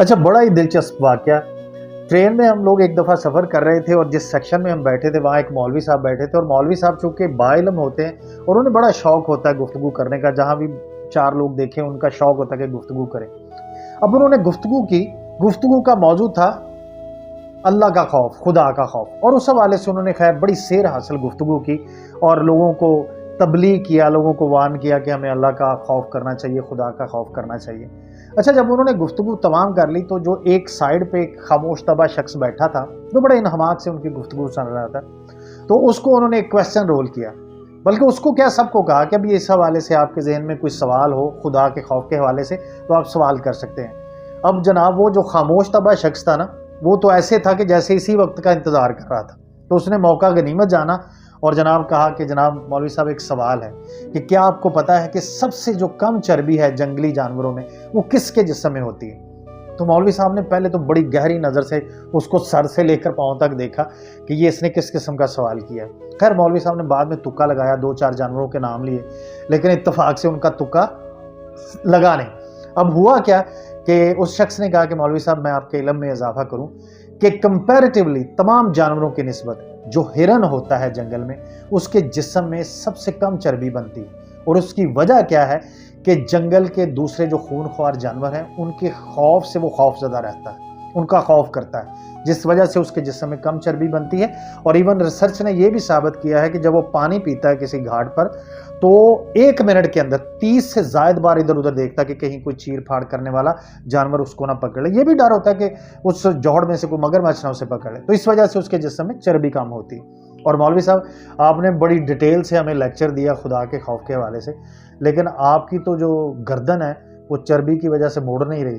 अच्छा, बड़ा ही दिलचस्प वाक़या। ट्रेन में हम लोग एक दफ़ा सफ़र कर रहे थे और जिस सेक्शन में हम बैठे थे वहाँ एक मौलवी साहब बैठे थे, और मौलवी साहब चूँकि बाइल्म होते हैं और उन्हें बड़ा शौक़ होता है गुफ्तगू करने का। जहाँ भी 4 लोग देखें उनका शौक़ होता है कि गुफ्तगू करें। अब उन्होंने गुफ्तगू की, गुफ्तगू का मौजू था अल्लाह का खौफ, खुदा का खौफ, और उस हवाले से उन्होंने खैर बड़ी सेर हासिल गुफ्तगू की और लोगों को तबलीग किया, लोगों को वार्न किया कि हमें अल्लाह का खौफ करना चाहिए, खुदा का खौफ करना चाहिए। अच्छा, जब उन्होंने गुफ्तगू तमाम कर ली तो जो एक साइड पे एक खामोश तबा शख्स बैठा था जो बड़े इन्हमाक से उनकी गुफ्तगू सुन रहा था, तो उसको उन्होंने एक क्वेश्चन रोल किया। बल्कि उसको क्या, सबको कहा कि अभी इस हवाले से आपके जहन में कोई सवाल हो खुदा के खौफ के हवाले से तो आप सवाल कर सकते हैं। अब जनाब वो जो खामोश तबा शख्स था ना, वो तो ऐसे था कि जैसे इसी वक्त का इंतज़ार कर रहा था। तो उसने मौका गनीमत जाना और जनाब कहा कि जनाब मौलवी साहब, एक सवाल है कि क्या आपको पता है कि सबसे जो कम चर्बी है जंगली जानवरों में वो किसके जिस्म में होती है? तो मौलवी साहब ने पहले तो बड़ी गहरी नज़र से उसको सर से लेकर पाँव तक देखा कि ये इसने किस किस्म का सवाल किया है। खैर मौलवी साहब ने बाद में तुक्का लगाया, 2-4 जानवरों के नाम लिए, लेकिन इत्तफाक से उनका तुक्का लगा नहीं। अब हुआ क्या कि उस शख्स ने कहा कि मौलवी साहब, मैं आपके इल्म में इजाफा करूं कि कंपैरेटिवली तमाम जानवरों की निस्बत जो हिरन होता है जंगल में, उसके जिस्म में सबसे कम चर्बी बनती है। और उसकी वजह क्या है कि जंगल के दूसरे जो खूनख्वार जानवर हैं उनके खौफ से वो खौफजदा रहता है, उनका खौफ करता है, जिस वजह से उसके जिस्म में कम चर्बी बनती है। और इवन रिसर्च ने यह भी साबित किया है कि जब वो पानी पीता है किसी घाट पर तो 1 मिनट के अंदर 30 से ज़ायद बार इधर उधर देखता है कि कहीं कोई चीर फाड़ करने वाला जानवर उसको ना पकड़ ले। ये भी डर होता है कि उस जौहड़ में से कोई मगरमच्छ ना उसे पकड़ ले, तो इस वजह से उसके जिस्म में चर्बी कम होती है। और मौलवी साहब, आपने बड़ी डिटेल से हमें लेक्चर दिया खुदा के खौफ के हवाले से, लेकिन आपकी तो जो गर्दन है वो चर्बी की वजह से मुड़ नहीं रही,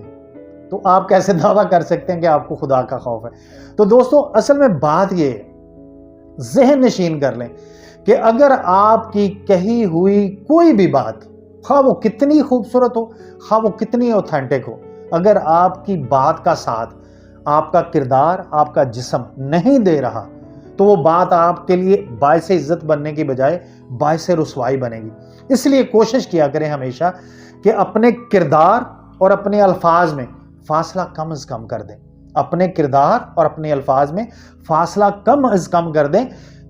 तो आप कैसे दावा कर सकते हैं कि आपको खुदा का खौफ है? तो दोस्तों, असल में बात ये है, ज़हन नशीन कर लें कि अगर आपकी कही हुई कोई भी बात, खा वो कितनी खूबसूरत हो, खा वो कितनी ऑथेंटिक हो, अगर आपकी बात का साथ आपका किरदार, आपका जिस्म नहीं दे रहा, तो वो बात आपके लिए बायसे इज्जत बनने की बजाय बायसे रुसवाई बनेगी। इसलिए कोशिश किया करें हमेशा कि अपने किरदार और अपने अल्फाज में फासला कम अज़ कम कर दें, अपने किरदार और अपने अल्फाज में फासला कम अज़ कम कर दें।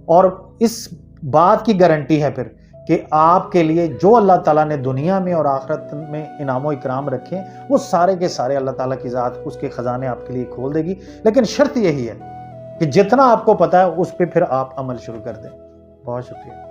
और इस बात की गारंटी है फिर कि आपके लिए जो अल्लाह ताला ने दुनिया में और आखिरत में इनाम इकराम रखे, वो सारे के सारे अल्लाह ताला की ज़ात उसके ख़जाने आपके लिए खोल देगी। लेकिन शर्त यही है कि जितना आपको पता है उस पर फिर आप अमल शुरू कर दें। बहुत शुक्रिया।